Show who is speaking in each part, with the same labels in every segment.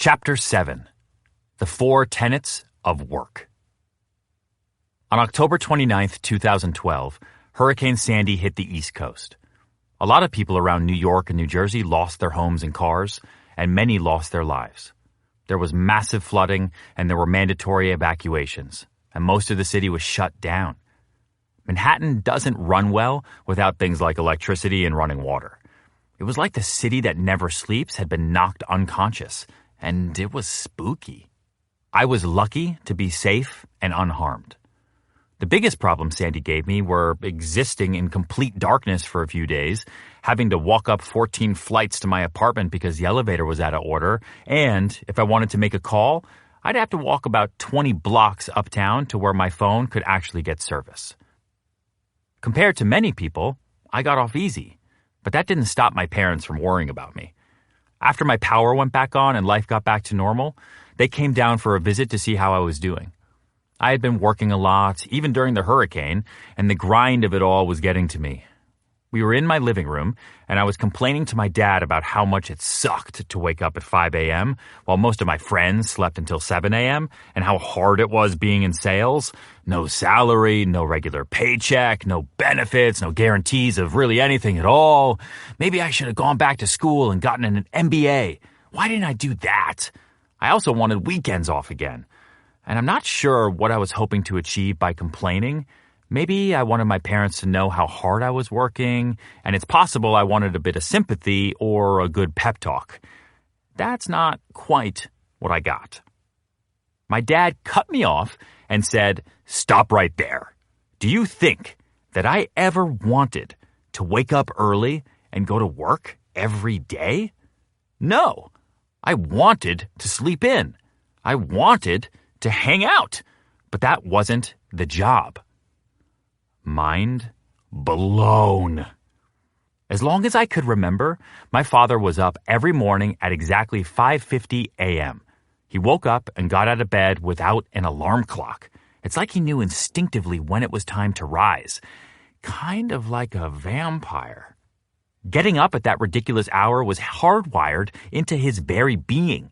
Speaker 1: Chapter 7. The Four Tenets of Work. On October 29, 2012, Hurricane Sandy hit the East Coast. A lot of people around New York and New Jersey lost their homes and cars, and many lost their lives. There was massive flooding, and there were mandatory evacuations, and most of the city was shut down. Manhattan doesn't run well without things like electricity and running water. It was like the city that never sleeps had been knocked unconscious, and it was spooky. I was lucky to be safe and unharmed. The biggest problem Sandy gave me were existing in complete darkness for a few days, having to walk up 14 flights to my apartment because the elevator was out of order, and if I wanted to make a call, I'd have to walk about 20 blocks uptown to where my phone could actually get service. Compared to many people, I got off easy, but that didn't stop my parents from worrying about me. After my power went back on and life got back to normal, they came down for a visit to see how I was doing. I had been working a lot, even during the hurricane, and the grind of it all was getting to me. We were in my living room, and I was complaining to my dad about how much it sucked to wake up at 5 a.m., while most of my friends slept until 7 a.m., and how hard it was being in sales. No salary, no regular paycheck, no benefits, no guarantees of really anything at all. Maybe I should have gone back to school and gotten an MBA. Why didn't I do that? I also wanted weekends off again. And I'm not sure what I was hoping to achieve by complaining. Maybe I wanted my parents to know how hard I was working, and it's possible I wanted a bit of sympathy or a good pep talk. That's not quite what I got. My dad cut me off and said, "Stop right there. Do you think that I ever wanted to wake up early and go to work every day? No. I wanted to sleep in. I wanted to hang out, but that wasn't the job." Mind blown. As long as I could remember, my father was up every morning at exactly 5:50 a.m. He woke up and got out of bed without an alarm clock. It's like he knew instinctively when it was time to rise. Kind of like a vampire. Getting up at that ridiculous hour was hardwired into his very being.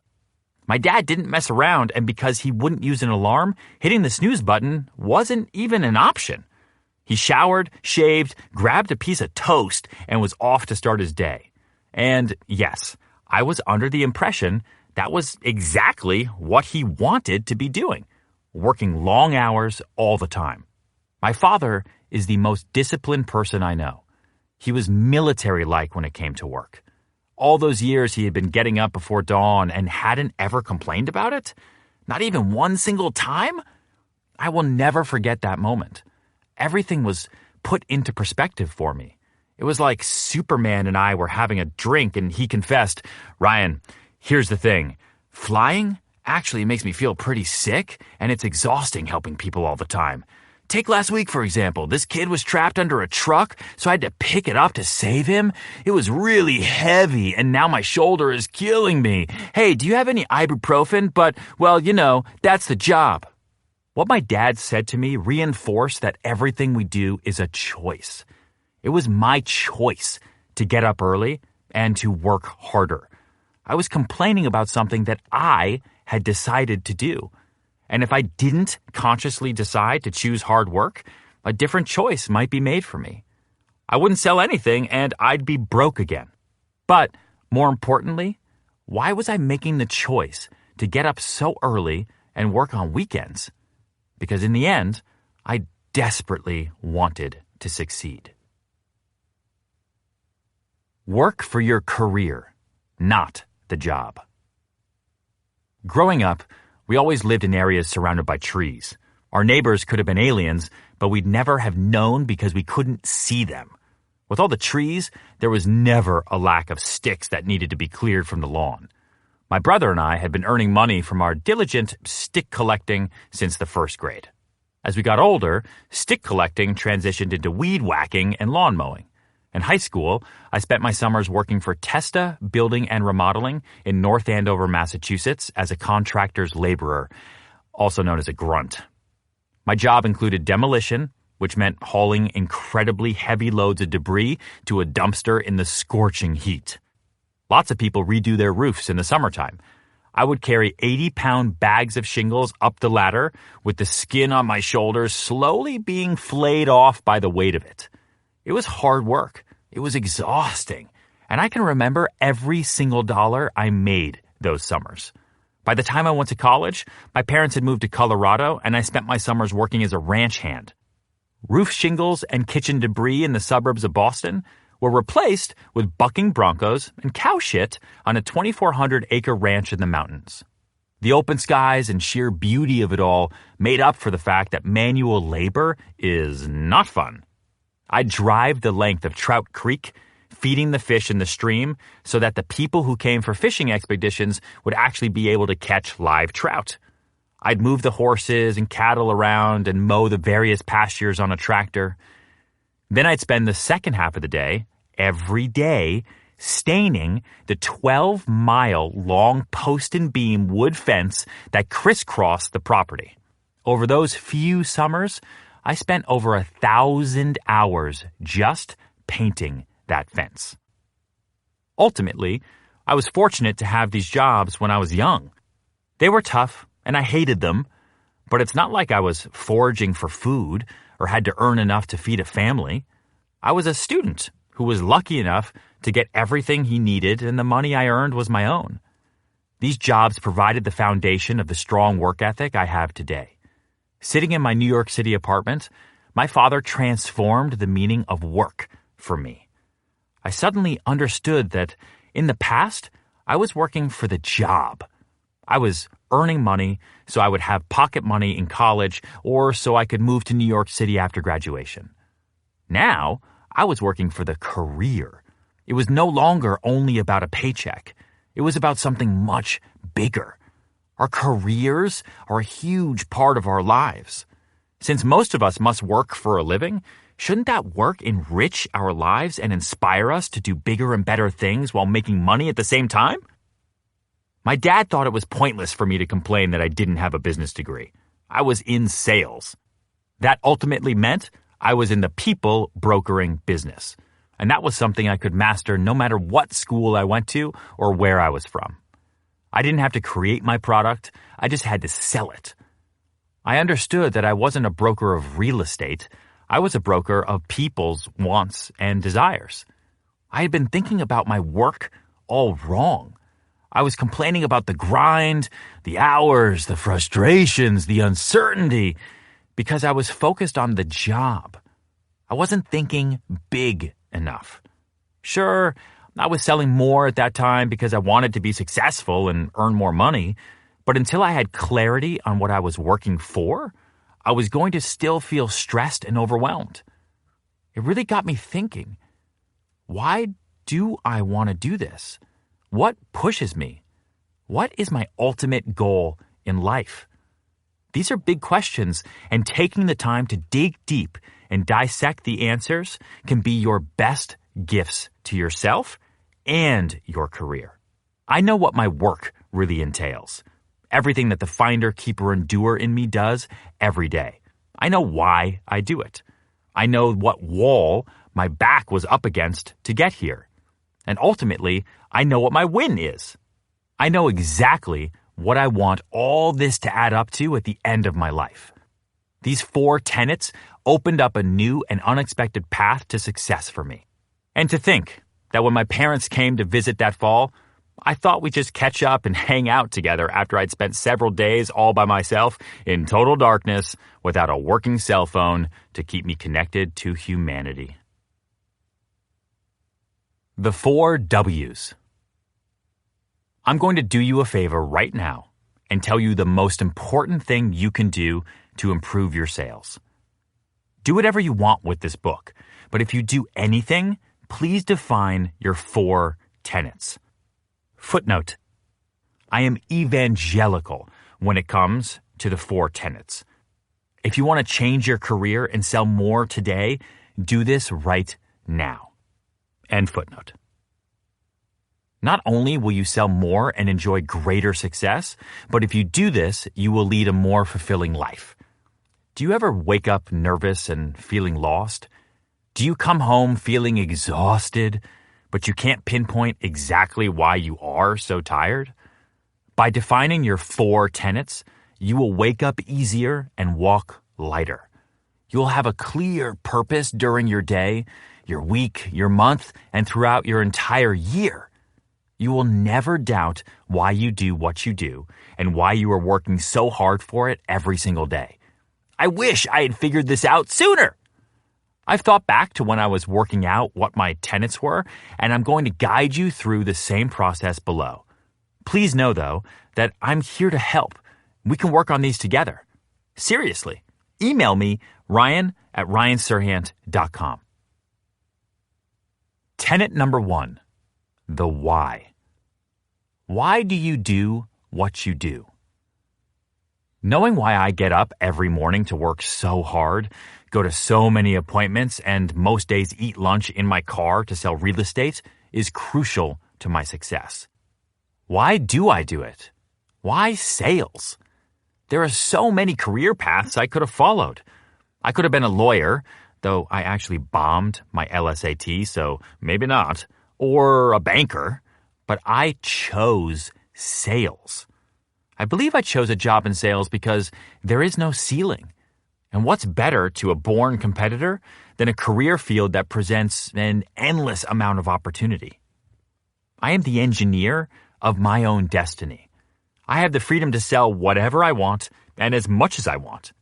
Speaker 1: My dad didn't mess around, and because he wouldn't use an alarm, hitting the snooze button wasn't even an option. He showered, shaved, grabbed a piece of toast, and was off to start his day. And yes, I was under the impression that was exactly what he wanted to be doing, working long hours all the time. My father is the most disciplined person I know. He was military-like when it came to work. All those years he had been getting up before dawn and hadn't ever complained about it? Not even one single time? I will never forget that moment. Everything was put into perspective for me. It was like Superman and I were having a drink and he confessed, "Ryan, here's the thing. Flying actually makes me feel pretty sick, and it's exhausting helping people all the time. Take last week, for example. This kid was trapped under a truck, so I had to pick it up to save him. It was really heavy, and now my shoulder is killing me. Hey, do you have any ibuprofen? But, well, that's the job." What my dad said to me reinforced that everything we do is a choice. It was my choice to get up early and to work harder. I was complaining about something that I had decided to do. And if I didn't consciously decide to choose hard work, a different choice might be made for me. I wouldn't sell anything and I'd be broke again. But more importantly, why was I making the choice to get up so early and work on weekends? Because in the end, I desperately wanted to succeed. Work for your career, not the job. Growing up, we always lived in areas surrounded by trees. Our neighbors could have been aliens, but we'd never have known because we couldn't see them. With all the trees, there was never a lack of sticks that needed to be cleared from the lawn. My brother and I had been earning money from our diligent stick collecting since the first grade. As we got older, stick collecting transitioned into weed whacking and lawn mowing. In high school, I spent my summers working for Testa Building and Remodeling in North Andover, Massachusetts as a contractor's laborer, also known as a grunt. My job included demolition, which meant hauling incredibly heavy loads of debris to a dumpster in the scorching heat. Lots of people redo their roofs in the summertime. I would carry 80-pound bags of shingles up the ladder with the skin on my shoulders slowly being flayed off by the weight of it. It was hard work. It was exhausting. And I can remember every single dollar I made those summers. By the time I went to college, my parents had moved to Colorado and I spent my summers working as a ranch hand. Roof shingles and kitchen debris in the suburbs of Boston were replaced with bucking broncos and cow shit on a 2,400-acre ranch in the mountains. The open skies and sheer beauty of it all made up for the fact that manual labor is not fun. I'd drive the length of Trout Creek, feeding the fish in the stream so that the people who came for fishing expeditions would actually be able to catch live trout. I'd move the horses and cattle around and mow the various pastures on a tractor. Then I'd spend the second half of the day, every day, staining the 12-mile-long post and beam wood fence that crisscrossed the property. Over those few summers, I spent over 1,000 hours just painting that fence. Ultimately, I was fortunate to have these jobs when I was young. They were tough, and I hated them, but it's not like I was foraging for food or had to earn enough to feed a family. I was a student who was lucky enough to get everything he needed, and the money I earned was my own. These jobs provided the foundation of the strong work ethic I have today. Sitting in my New York City apartment, my father transformed the meaning of work for me. I suddenly understood that in the past, I was working for the job. I was earning money so I would have pocket money in college or so I could move to New York City after graduation. Now, I was working for the career. It was no longer only about a paycheck. It was about something much bigger. Our careers are a huge part of our lives. Since most of us must work for a living, shouldn't that work enrich our lives and inspire us to do bigger and better things while making money at the same time? My dad thought it was pointless for me to complain that I didn't have a business degree. I was in sales. That ultimately meant I was in the people brokering business. And that was something I could master no matter what school I went to or where I was from. I didn't have to create my product. I just had to sell it. I understood that I wasn't a broker of real estate. I was a broker of people's wants and desires. I had been thinking about my work all wrong. I was complaining about the grind, the hours, the frustrations, the uncertainty, because I was focused on the job. I wasn't thinking big enough. Sure, I was selling more at that time because I wanted to be successful and earn more money, but until I had clarity on what I was working for, I was going to still feel stressed and overwhelmed. It really got me thinking, why do I want to do this? What pushes me? What is my ultimate goal in life? These are big questions, and taking the time to dig deep and dissect the answers can be your best gifts to yourself and your career. I know what my work really entails. Everything that the finder, keeper, and doer in me does every day. I know why I do it. I know what wall my back was up against to get here. And ultimately, I know what my win is. I know exactly what I want all this to add up to at the end of my life. These 4 tenets opened up a new and unexpected path to success for me. And to think that when my parents came to visit that fall, I thought we'd just catch up and hang out together after I'd spent several days all by myself in total darkness without a working cell phone to keep me connected to humanity. The 4 W's. I'm going to do you a favor right now and tell you the most important thing you can do to improve your sales. Do whatever you want with this book, but if you do anything, please define your 4 tenets. Footnote: I am evangelical when it comes to the 4 tenets. If you want to change your career and sell more today, do this right now. End footnote. Not only will you sell more and enjoy greater success, but if you do this, you will lead a more fulfilling life. Do you ever wake up nervous and feeling lost? Do you come home feeling exhausted, but you can't pinpoint exactly why you are so tired? By defining your 4 tenets, you will wake up easier and walk lighter. You'll have a clear purpose during your day, your week, your month, and throughout your entire year. You will never doubt why you do what you do and why you are working so hard for it every single day. I wish I had figured this out sooner. I've thought back to when I was working out what my tenets were, and I'm going to guide you through the same process below. Please know, though, that I'm here to help. We can work on these together. Seriously, email me, ryan@ryanserhant.com. Tenet number 1, the why. Why do you do what you do? Knowing why I get up every morning to work so hard, go to so many appointments, and most days eat lunch in my car to sell real estate is crucial to my success. Why do I do it? Why sales? There are so many career paths I could have followed. I could have been a lawyer, though I actually bombed my LSAT, so maybe not, or a banker, but I chose sales. I believe I chose a job in sales because there is no ceiling. And what's better to a born competitor than a career field that presents an endless amount of opportunity? I am the engineer of my own destiny. I have the freedom to sell whatever I want and as much as I want.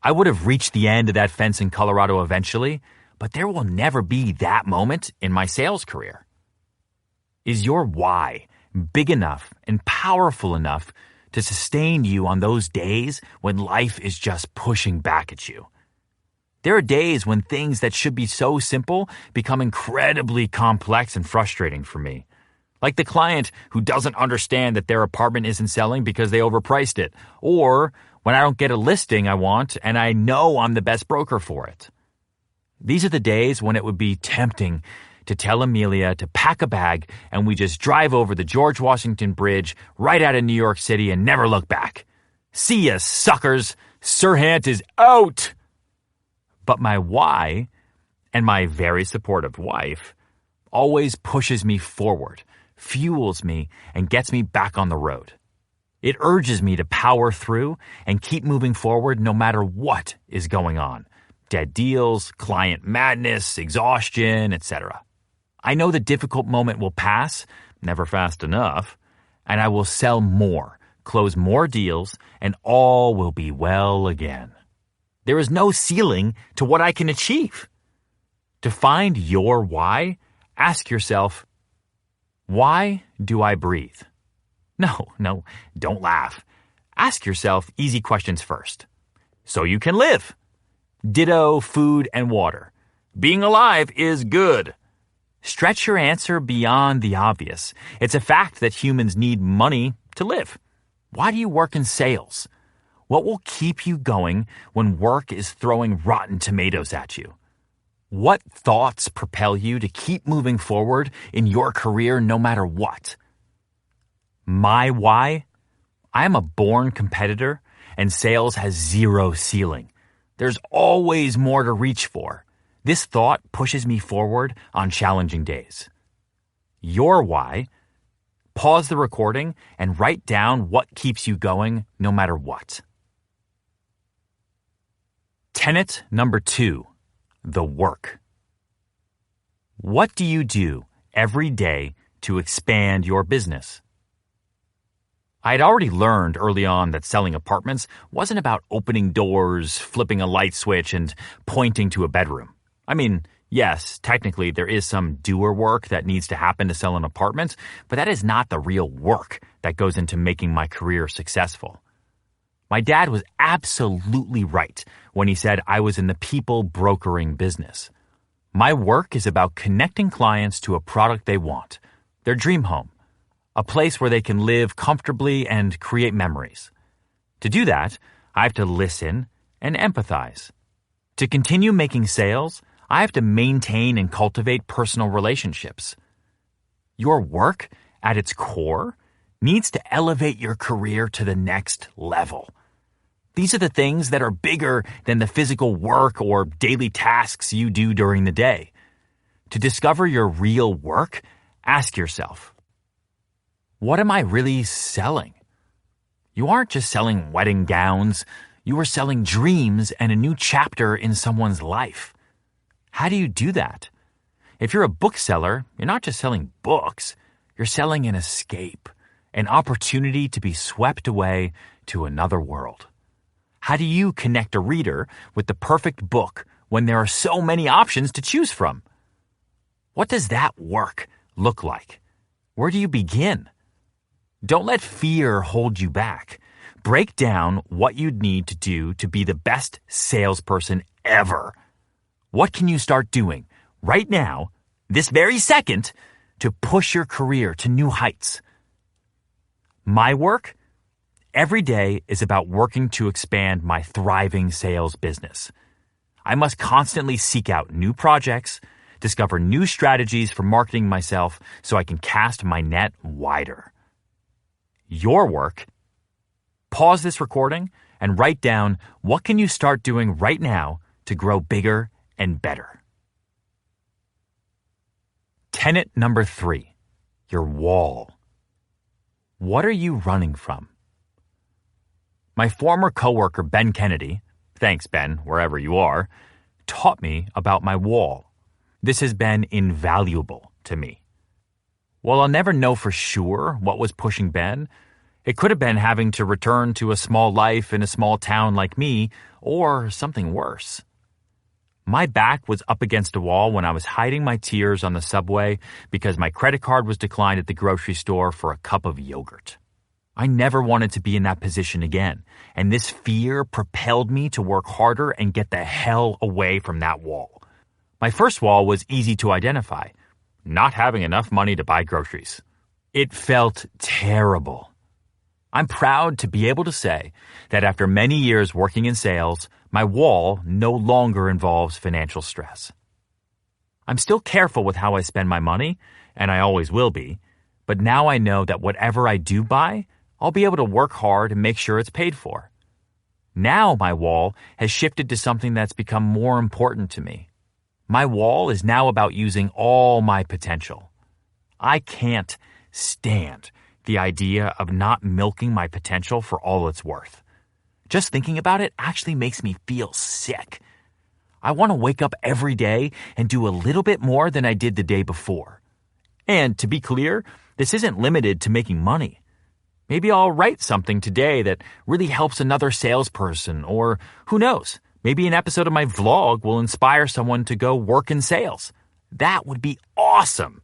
Speaker 1: I would have reached the end of that fence in Colorado eventually, but there will never be that moment in my sales career. Is your why big enough and powerful enough to sustain you on those days when life is just pushing back at you? There are days when things that should be so simple become incredibly complex and frustrating for me. Like the client who doesn't understand that their apartment isn't selling because they overpriced it. Or when I don't get a listing I want and I know I'm the best broker for it. These are the days when it would be tempting to tell Amelia to pack a bag and we just drive over the George Washington Bridge right out of New York City and never look back. See ya, suckers. Serhant is out. But my why, and my very supportive wife, always pushes me forward, fuels me, and gets me back on the road. It urges me to power through and keep moving forward no matter what is going on. Dead deals, client madness, exhaustion, etc. I know the difficult moment will pass, never fast enough, and I will sell more, close more deals, and all will be well again. There is no ceiling to what I can achieve. To find your why, ask yourself, why do I breathe? No, don't laugh. Ask yourself easy questions first. So you can live. Ditto food and water. Being alive is good. Stretch your answer beyond the obvious. It's a fact that humans need money to live. Why do you work in sales? What will keep you going when work is throwing rotten tomatoes at you? What thoughts propel you to keep moving forward in your career no matter what? My why? I am a born competitor, and sales has zero ceiling. There's always more to reach for. This thought pushes me forward on challenging days. Your why? Pause the recording and write down what keeps you going no matter what. Tenet number 2, the work. What do you do every day to expand your business? I had already learned early on that selling apartments wasn't about opening doors, flipping a light switch, and pointing to a bedroom. I mean, yes, technically there is some doer work that needs to happen to sell an apartment, but that is not the real work that goes into making my career successful. My dad was absolutely right when he said I was in the people brokering business. My work is about connecting clients to a product they want, their dream home, a place where they can live comfortably and create memories. To do that, I have to listen and empathize. To continue making sales, I have to maintain and cultivate personal relationships. Your work, at its core, needs to elevate your career to the next level. These are the things that are bigger than the physical work or daily tasks you do during the day. To discover your real work, ask yourself, What am I really selling? You aren't just selling wedding gowns. You are selling dreams and a new chapter in someone's life. How do you do that? If you're a bookseller, you're not just selling books. You're selling an escape, an opportunity to be swept away to another world. How do you connect a reader with the perfect book when there are so many options to choose from? What does that work look like? Where do you begin? Don't let fear hold you back. Break down what you'd need to do to be the best salesperson ever. What can you start doing right now, this very second, to push your career to new heights? My work every day is about working to expand my thriving sales business. I must constantly seek out new projects, discover new strategies for marketing myself so I can cast my net wider. Your work. Pause this recording and write down what can you start doing right now to grow bigger and better. Tenet number 3, your wall. What are you running from? My former coworker, Ben Kennedy, thanks Ben, wherever you are, taught me about my wall. This has been invaluable to me. While I'll never know for sure what was pushing Ben, it could have been having to return to a small life in a small town like me, or something worse. My back was up against a wall when I was hiding my tears on the subway because my credit card was declined at the grocery store for a cup of yogurt. I never wanted to be in that position again, and this fear propelled me to work harder and get the hell away from that wall. My first wall was easy to identify: not having enough money to buy groceries. It felt terrible. I'm proud to be able to say that after many years working in sales, my wall no longer involves financial stress. I'm still careful with how I spend my money, and I always will be, but now I know that whatever I do buy, I'll be able to work hard and make sure it's paid for. Now my wall has shifted to something that's become more important to me. My wall is now about using all my potential. I can't stand the idea of not milking my potential for all it's worth. Just thinking about it actually makes me feel sick. I want to wake up every day and do a little bit more than I did the day before. And to be clear, this isn't limited to making money. Maybe I'll write something today that really helps another salesperson, or who knows, maybe an episode of my vlog will inspire someone to go work in sales. That would be awesome.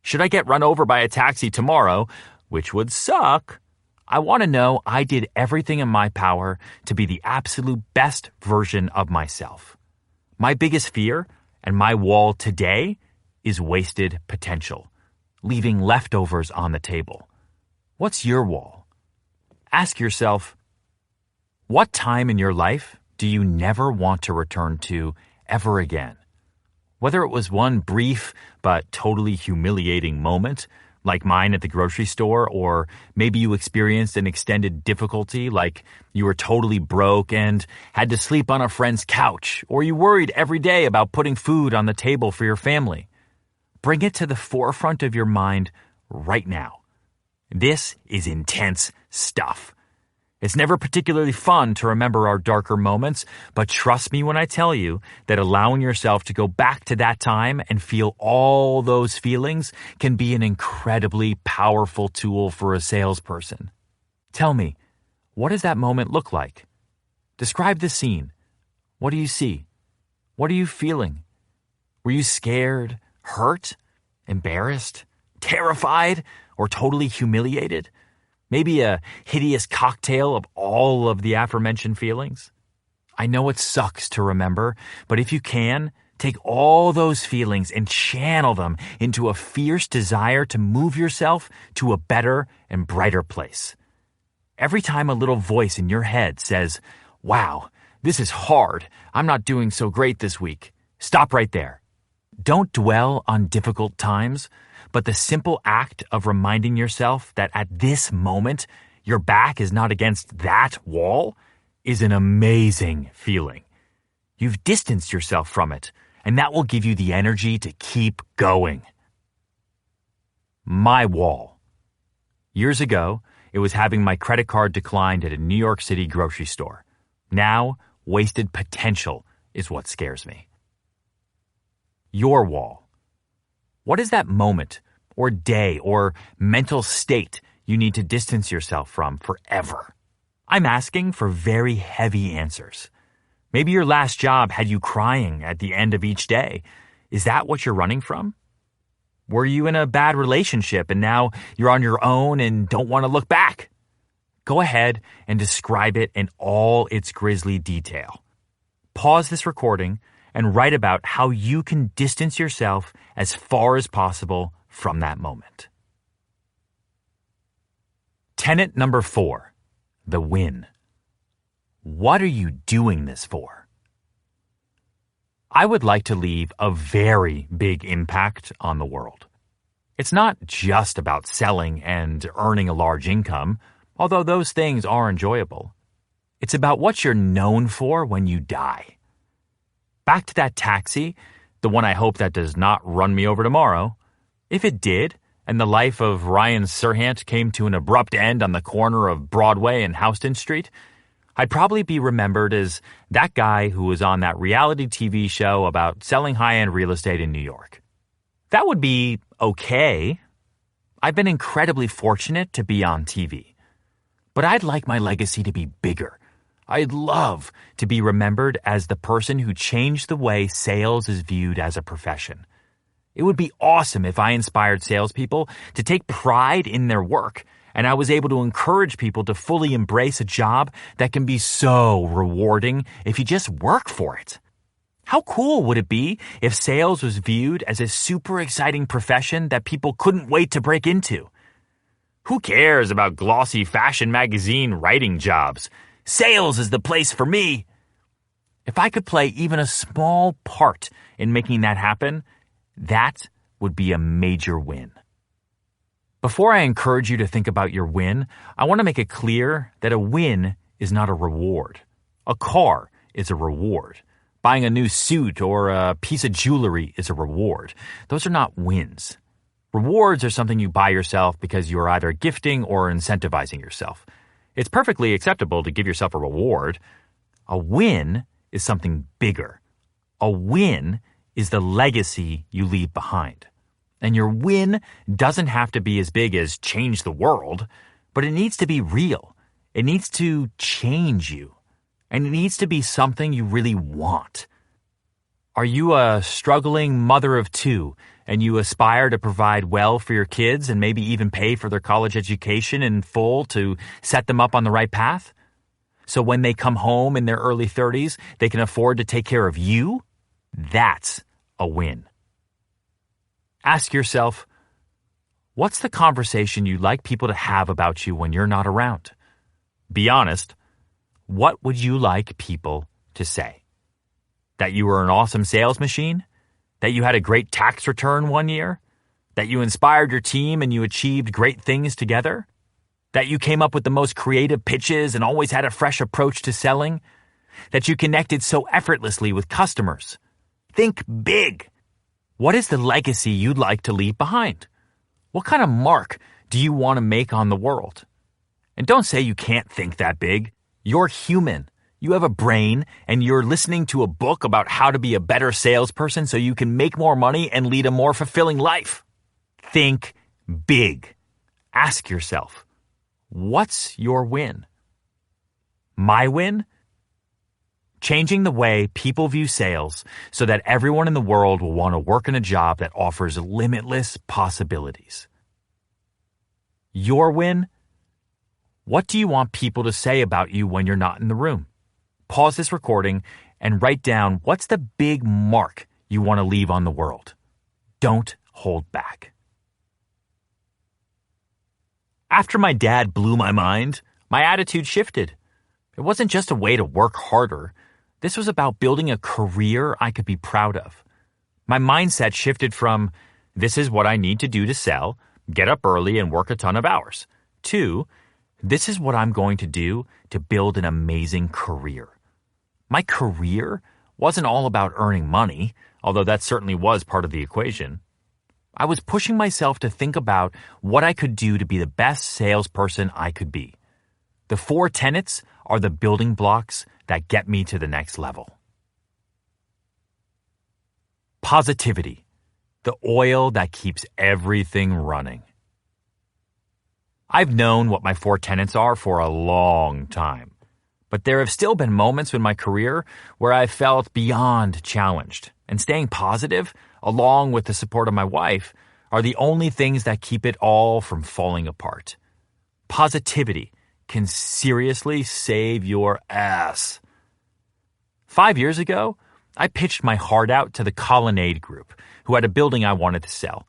Speaker 1: Should I get run over by a taxi tomorrow, which would suck, I want to know I did everything in my power to be the absolute best version of myself. My biggest fear and my wall today is wasted potential, leaving leftovers on the table. What's your wall? Ask yourself, what time in your life do you never want to return to ever again? Whether it was one brief but totally humiliating moment, like mine at the grocery store, or maybe you experienced an extended difficulty like you were totally broke and had to sleep on a friend's couch, or you worried every day about putting food on the table for your family. Bring it to the forefront of your mind right now. This is intense stuff. It's never particularly fun to remember our darker moments, but trust me when I tell you that allowing yourself to go back to that time and feel all those feelings can be an incredibly powerful tool for a salesperson. Tell me, what does that moment look like? Describe the scene. What do you see? What are you feeling? Were you scared, hurt, embarrassed, terrified, or totally humiliated? Maybe a hideous cocktail of all of the aforementioned feelings? I know it sucks to remember, but if you can, take all those feelings and channel them into a fierce desire to move yourself to a better and brighter place. Every time a little voice in your head says, "Wow, this is hard. I'm not doing so great this week," stop right there. Don't dwell on difficult times, but the simple act of reminding yourself that at this moment, your back is not against that wall is an amazing feeling. You've distanced yourself from it, and that will give you the energy to keep going. My wall. Years ago, it was having my credit card declined at a New York City grocery store. Now, wasted potential is what scares me. Your wall. What is that moment or day or mental state you need to distance yourself from forever? I'm asking for very heavy answers. Maybe your last job had you crying at the end of each day. Is that what you're running from? Were you in a bad relationship and now you're on your own and don't want to look back? Go ahead and describe it in all its grisly detail. Pause this recording and write about how you can distance yourself as far as possible from that moment. Tenet number 4, the win. What are you doing this for? I would like to leave a very big impact on the world. It's not just about selling and earning a large income, although those things are enjoyable. It's about what you're known for when you die. Back to that taxi, the one I hope that does not run me over tomorrow. If it did, and the life of Ryan Serhant came to an abrupt end on the corner of Broadway and Houston Street, I'd probably be remembered as that guy who was on that reality TV show about selling high-end real estate in New York. That would be okay. I've been incredibly fortunate to be on TV. But I'd like my legacy to be bigger. I'd love to be remembered as the person who changed the way sales is viewed as a profession. It would be awesome if I inspired salespeople to take pride in their work, and I was able to encourage people to fully embrace a job that can be so rewarding if you just work for it. How cool would it be if sales was viewed as a super exciting profession that people couldn't wait to break into? Who cares about glossy fashion magazine writing jobs? Sales is the place for me. If I could play even a small part in making that happen, that would be a major win. Before I encourage you to think about your win, I want to make it clear that a win is not a reward. A car is a reward. Buying a new suit or a piece of jewelry is a reward. Those are not wins. Rewards are something you buy yourself because you're either gifting or incentivizing yourself. It's perfectly acceptable to give yourself a reward. A win is something bigger. A win is the legacy you leave behind. And your win doesn't have to be as big as change the world, but it needs to be real. It needs to change you. And it needs to be something you really want. Are you a struggling mother of 2 and you aspire to provide well for your kids and maybe even pay for their college education in full to set them up on the right path? So when they come home in their early 30s, they can afford to take care of you? That's a win. Ask yourself, what's the conversation you'd like people to have about you when you're not around? Be honest. What would you like people to say? That you were an awesome sales machine? That you had a great tax return one year? That you inspired your team and you achieved great things together? That you came up with the most creative pitches and always had a fresh approach to selling? That you connected so effortlessly with customers? Think big. What is the legacy you'd like to leave behind? What kind of mark do you want to make on the world? And don't say you can't think that big. You're human. You have a brain, and you're listening to a book about how to be a better salesperson so you can make more money and lead a more fulfilling life. Think big. Ask yourself, what's your win? My win? Changing the way people view sales so that everyone in the world will want to work in a job that offers limitless possibilities. Your win? What do you want people to say about you when you're not in the room? Pause this recording and write down what's the big mark you want to leave on the world. Don't hold back. After my dad blew my mind, my attitude shifted. It wasn't just a way to work harder. This was about building a career I could be proud of. My mindset shifted from, this is what I need to do to sell, get up early and work a ton of hours, to, this is what I'm going to do to build an amazing career. My career wasn't all about earning money, although that certainly was part of the equation. I was pushing myself to think about what I could do to be the best salesperson I could be. The 4 tenets are the building blocks that get me to the next level. Positivity, the oil that keeps everything running. I've known what my 4 tenets are for a long time, but there have still been moments in my career where I've felt beyond challenged, and staying positive, along with the support of my wife, are the only things that keep it all from falling apart. Positivity can seriously save your ass. 5 years ago, I pitched my heart out to the Colonnade Group, who had a building I wanted to sell.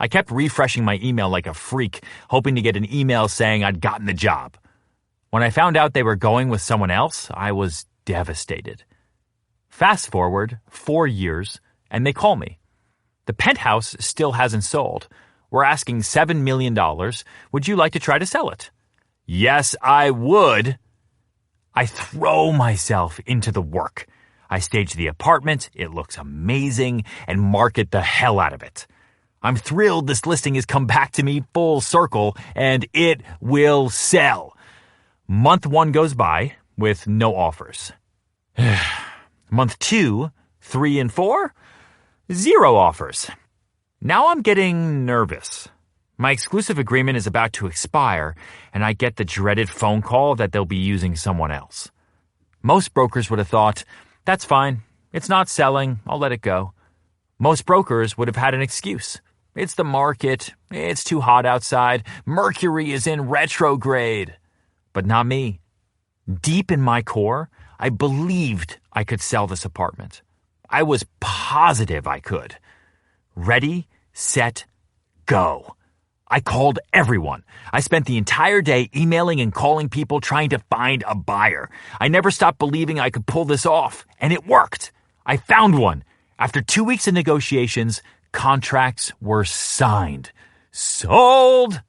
Speaker 1: I kept refreshing my email like a freak, hoping to get an email saying I'd gotten the job. When I found out they were going with someone else, I was devastated. Fast forward 4 years, and they call me. The penthouse still hasn't sold. We're asking $7 million. Would you like to try to sell it? Yes, I would. I throw myself into the work. I stage the apartment, it looks amazing, and market the hell out of it. I'm thrilled this listing has come back to me full circle, and it will sell. Month 1 goes by with no offers. Month 2, 3, and 4, 0 offers. Now I'm getting nervous. My exclusive agreement is about to expire, and I get the dreaded phone call that they'll be using someone else. Most brokers would have thought, that's fine. It's not selling. I'll let it go. Most brokers would have had an excuse. It's the market. It's too hot outside. Mercury is in retrograde. But not me. Deep in my core, I believed I could sell this apartment. I was positive I could. Ready, set, go. I called everyone. I spent the entire day emailing and calling people trying to find a buyer. I never stopped believing I could pull this off, and it worked. I found one. After 2 weeks of negotiations, contracts were signed. Sold!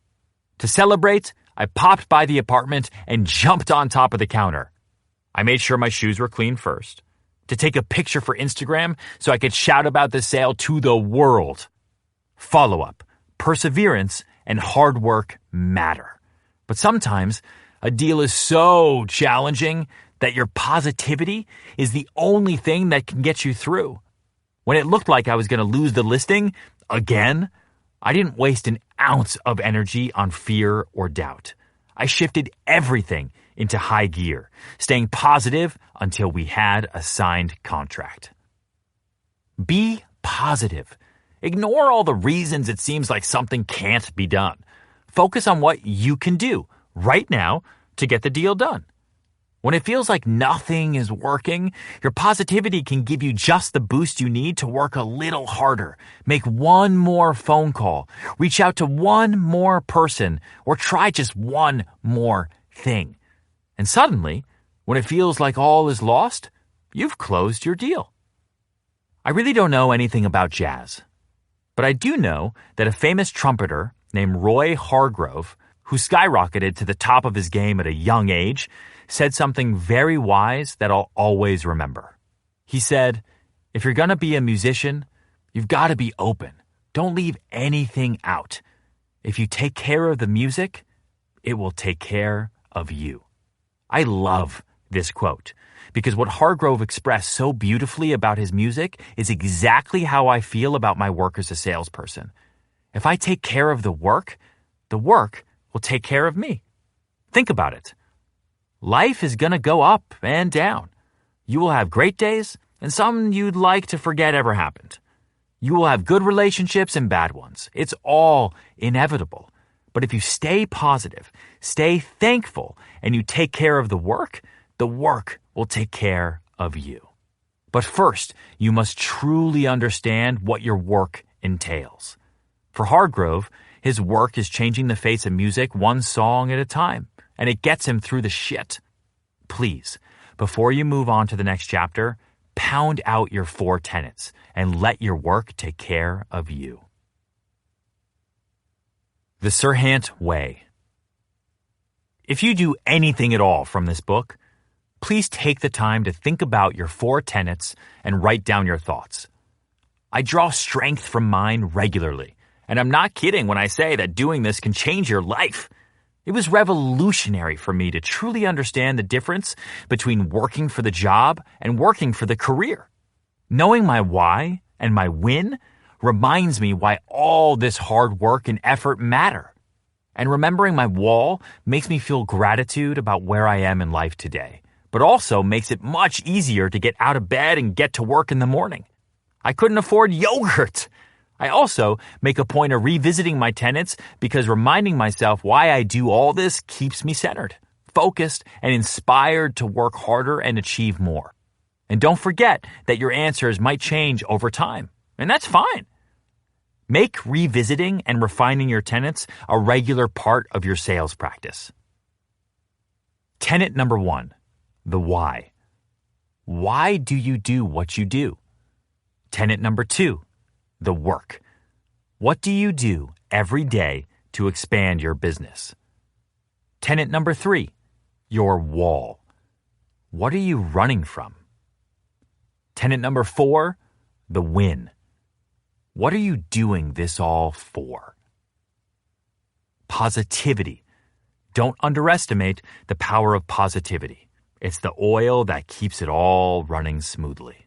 Speaker 1: To celebrate, I popped by the apartment and jumped on top of the counter. I made sure my shoes were clean first, to take a picture for Instagram so I could shout about the sale to the world. Follow-up, perseverance, and hard work matter. But sometimes a deal is so challenging that your positivity is the only thing that can get you through. When it looked like I was going to lose the listing again, I didn't waste an ounce of energy on fear or doubt. I shifted everything into high gear, staying positive until we had a signed contract. Be positive. Ignore all the reasons it seems like something can't be done. Focus on what you can do right now to get the deal done. When it feels like nothing is working, your positivity can give you just the boost you need to work a little harder, make one more phone call, reach out to one more person, or try just one more thing. And suddenly, when it feels like all is lost, you've closed your deal. I really don't know anything about jazz, but I do know that a famous trumpeter named Roy Hargrove, who skyrocketed to the top of his game at a young age, said something very wise that I'll always remember. He said, if you're going to be a musician, you've got to be open. Don't leave anything out. If you take care of the music, it will take care of you. I love this quote because what Hargrove expressed so beautifully about his music is exactly how I feel about my work as a salesperson. If I take care of the work will take care of me. Think about it. Life is going to go up and down. You will have great days and some you'd like to forget ever happened. You will have good relationships and bad ones. It's all inevitable. But if you stay positive, stay thankful, and you take care of the work will take care of you. But first, you must truly understand what your work entails. For Hargrove, his work is changing the face of music one song at a time, and it gets him through the shit. Please, before you move on to the next chapter, pound out your 4 tenets and let your work take care of you. The Serhant Way. If you do anything at all from this book, please take the time to think about your 4 tenets and write down your thoughts. I draw strength from mine regularly, And I'm not kidding when I say that doing this can change your life. It was revolutionary for me to truly understand the difference between working for the job and working for the career. Knowing my why and my win reminds me why all this hard work and effort matter. And remembering my wall makes me feel gratitude about where I am in life today, but also makes it much easier to get out of bed and get to work in the morning. I couldn't afford yogurt. I also make a point of revisiting my tenets because reminding myself why I do all this keeps me centered, focused, and inspired to work harder and achieve more. And don't forget that your answers might change over time, and that's fine. Make revisiting and refining your tenets a regular part of your sales practice. Tenet number 1, the why. Why do you do what you do? Tenet number 2, the work. What do you do every day to expand your business? Tenet number 3, your wall. What are you running from? Tenet number 4, the win. What are you doing this all for? Positivity. Don't underestimate the power of positivity. It's the oil that keeps it all running smoothly.